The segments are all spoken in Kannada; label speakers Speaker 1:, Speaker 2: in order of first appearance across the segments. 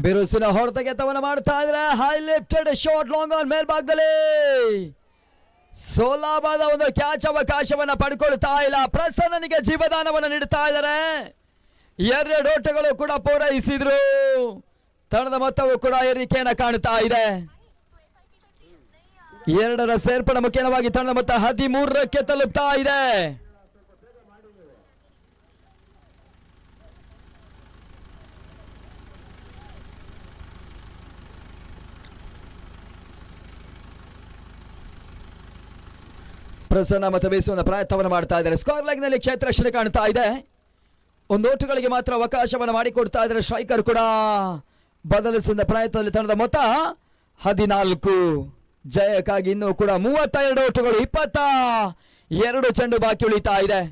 Speaker 1: ಬಿರುಸಿನ ಹೊಡೆತಗೆತವನ್ನು ಮಾಡ್ತಾ ಇದ್ರೆ high lifted shot long on ಮೇಲ್ಭಾಗದಲ್ಲಿ ಸೋಲಾಬಾದ ಒಂದು ಕ್ಯಾಚ್ ಅವಕಾಶವನ್ನ ಪಡ್ಕೊಳ್ತಾ ಇಲ್ಲ. ಪ್ರಸನ್ನನಿಗೆ ಜೀವದಾನವನ್ನು ನೀಡ್ತಾ ಇದ್ದಾರೆ. ಎರಡು ಓಟಗಳು ಕೂಡ ಪೂರೈಸಿದ್ರು. ತಂಡದ ಮೊತ್ತವು ಕೂಡ ಏರಿಕೆಯನ್ನ ಕಾಣ್ತಾ ಇದೆ. ಎರಡರ ಸೇರ್ಪಡೆ ಮುಖ್ಯವಾಗಿ ತಂಡದ ಮೊತ್ತ 13ಕ್ಕೆ ತಲುಪ್ತಾ ಇದೆ. ಪ್ರಸನ್ನ ಮತ್ತು ಬೀಸುವ ಪ್ರಯತ್ನವನ್ನು ಮಾಡ್ತಾ ಇದ್ದಾರೆ. ಸ್ಕೋರ್ ಲೈನ್ ನಲ್ಲಿ ಕ್ಷೇತ್ರ ರಕ್ಷಣೆ ಕಾಣ್ತಾ ಇದೆ. ಒಂದು ಓಟಗಳಿಗೆ ಮಾತ್ರ ಅವಕಾಶವನ್ನು ಮಾಡಿಕೊಡ್ತಾ ಇದ್ದಾರೆ. ಸ್ಟ್ರೈಕರ್ ಕೂಡ ಬದಲಿಸಿದ ಪ್ರಯತ್ನದಲ್ಲಿ ತಂಡದ ಮೊತ್ತ 14. ಜಯಕ್ಕಾಗಿ ಇನ್ನೂ ಕೂಡ 32 ಓಟಗಳು, 22 ಚೆಂಡು ಬಾಕಿ ಉಳಿತಾ ಇದೆ.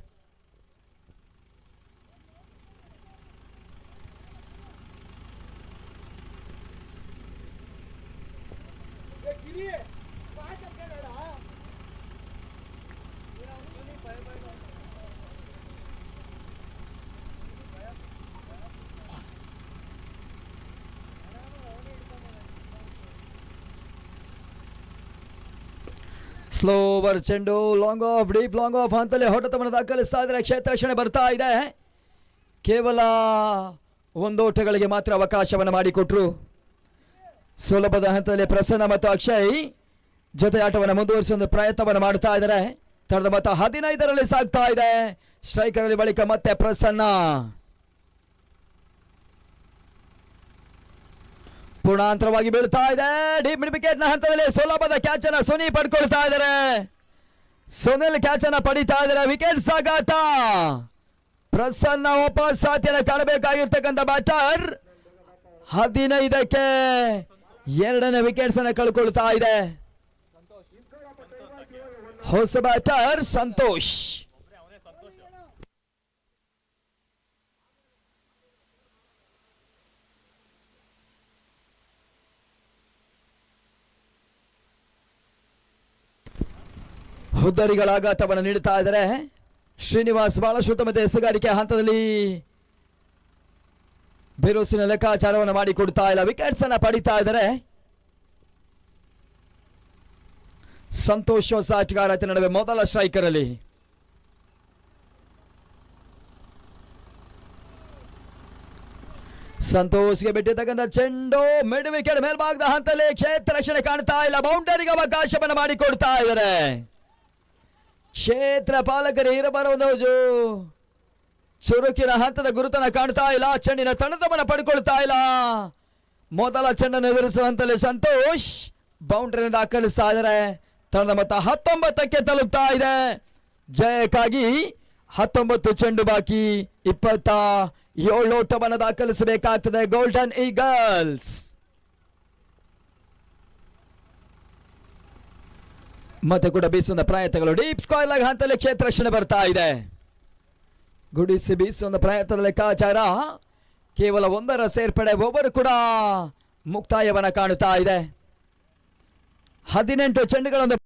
Speaker 1: ಸ್ಲೋವರ್ ಚೆಂಡು, long of, deep long of ಅಂತಲೇ ಹೊಡೆತವನ್ನು ದಾಖಲಿಸ್ತಾ ಇದ್ದಾರೆ. ಕ್ಷೇತ್ರ ರಕ್ಷಣೆ ಬರ್ತಾ ಇದೆ. ಕೇವಲ ಒಂದು ಓಟಗಳಿಗೆ ಮಾತ್ರ ಅವಕಾಶವನ್ನು ಮಾಡಿಕೊಟ್ರು. ಸುಲಭದ ಹಂತದಲ್ಲಿ ಪ್ರಸನ್ನ ಮತ್ತು ಅಕ್ಷಯ್ ಜೊತೆ ಆಟವನ್ನು ಮುಂದುವರಿಸುವ ಪ್ರಯತ್ನವನ್ನು ಮಾಡ್ತಾ ಇದ್ದಾರೆ. ತಂಡದ ಮೊತ್ತ 15ರಲ್ಲಿ ಸಾಗ್ತಾ ಇದೆ. ಸ್ಟ್ರೈಕರ್ ಅಲ್ಲಿ ಬಳಿಕ ಮತ್ತೆ ಪ್ರಸನ್ನ. ಪೂರ್ಣಾಂತರವಾಗಿ ಬೀಳ್ತಾ ಇದೆ. ಡೀಪ್ ಮಿಡ್ ವಿಕೆಟ್ ನ ಹಂತದಲ್ಲಿ ಸುಲಭದ ಕ್ಯಾಚ್ ಅನ್ನ ಸುನಿ ಪಡ್ಕೊಳ್ತಾ ಇದ್ದಾರೆ. ಸುನಿಲ್ ಕ್ಯಾಚ್ ಅನ್ನ ಪಡಿತಾ ಇದ್ದಾರೆ. ವಿಕೆಟ್ ಸಾಗಾಟ. ಪ್ರಸನ್ನ ವಾಪಸ್ ಸಾಥಿಯನ್ನು ಕಾಣಬೇಕಾಗಿರ್ತಕ್ಕಂಥ ಬ್ಯಾಟರ್ 15ಕ್ಕೆ 2ನೇ ವಿಕೆಟ್ಸ್ ಅನ್ನ ಕಳ್ಕೊಳ್ತಾ ಇದೆ. ಹೊಸ ಬ್ಯಾಟರ್ ಸಂತೋಷ್. ಹುದ್ದರಿಗಳ ಆಘಾತವನ್ನು ನೀಡುತ್ತಾ ಇದ್ದಾರೆ. ಶ್ರೀನಿವಾಸ್ ಬಾಲಶೂತ ಮತ್ತು ಎಸೆಗಾರಿಕೆ ಹಂತದಲ್ಲಿ ಬಿರುಸಿನ ಲೆಕ್ಕಾಚಾರವನ್ನು ಮಾಡಿಕೊಡ್ತಾ ಇಲ್ಲ. ವಿಕೆಟ್ಸ್ ಅನ್ನ ಪಡಿತಾ ಇದ್ದಾರೆ. ಸಂತೋಷ್ ಹೊಸ ಆಟಗಾರ ನಡುವೆ ಮೊದಲ ಸ್ಟ್ರೈಕರ್ ಅಲ್ಲಿ. ಸಂತೋಷ್ಗೆ ಬಿಟ್ಟಿರ್ತಕ್ಕಂಥ ಚೆಂಡು ಮಿಡ್ ವಿಕೆಟ್ ಮೇಲ್ಭಾಗದ ಹಂತದಲ್ಲಿ ಕ್ಷೇತ್ರ ರಕ್ಷಣೆ ಕಾಣ್ತಾ ಇಲ್ಲ. ಬೌಂಡರಿಗೆ ಅವಕಾಶವನ್ನು ಮಾಡಿಕೊಡ್ತಾ ಇದ್ದಾರೆ. ಕ್ಷೇತ್ರ ಪಾಲಕರು ಇರಬಾರದು. ಚುರುಕಿನ ಹಂತದ ಗುರುತನ ಕಾಣ್ತಾ ಇಲ್ಲ. ಚೆಂಡಿನ ತಣತವನ್ನು ಪಡ್ಕೊಳ್ತಾ ಇಲ್ಲ. ಮೊದಲ ಚೆಂಡನ್ನು ಎದುರಿಸುವ ಹಂತದಲ್ಲಿ ಸಂತೋಷ್ ಬೌಂಡ್ರಿ ದಾಖಲಿಸ್ತಾ ಇದ್ದಾರೆ. ತಂಡದ ಮೊತ್ತ 19ಕ್ಕೆ ತಲುಪ್ತಾ ಇದೆ. ಜಯಕ್ಕಾಗಿ 19 ಚೆಂಡು ಬಾಕಿ, 27 ಓಟವನ್ನು ದಾಖಲಿಸಬೇಕಾಗ್ತದೆ ಗೋಲ್ಡನ್ ಈಗಲ್ಸ್. ಮತ್ತೆ ಕೂಡ ಬೀಸುವ ಪ್ರಯತ್ನಗಳು ಡೀಪ್ ಸ್ಕ್ವೇರ್ ಲೆಗ್ ಹಂತದಲ್ಲಿ ಕ್ಷೇತ್ರ ರಕ್ಷಣೆ ಬರ್ತಾ ಇದೆ. ಗುಡಿಸಿ ಬೀಸುವ ಪ್ರಯತ್ನದ ಲೆಕ್ಕಾಚಾರ ಕೇವಲ 1ರ ಸೇರ್ಪಡೆ, ಒಬ್ಬರು ಕೂಡ ಮುಕ್ತಾಯವನ್ನ ಕಾಣುತ್ತಾ ಇದೆ. 18 ಚೆಂಡುಗಳನ್ನು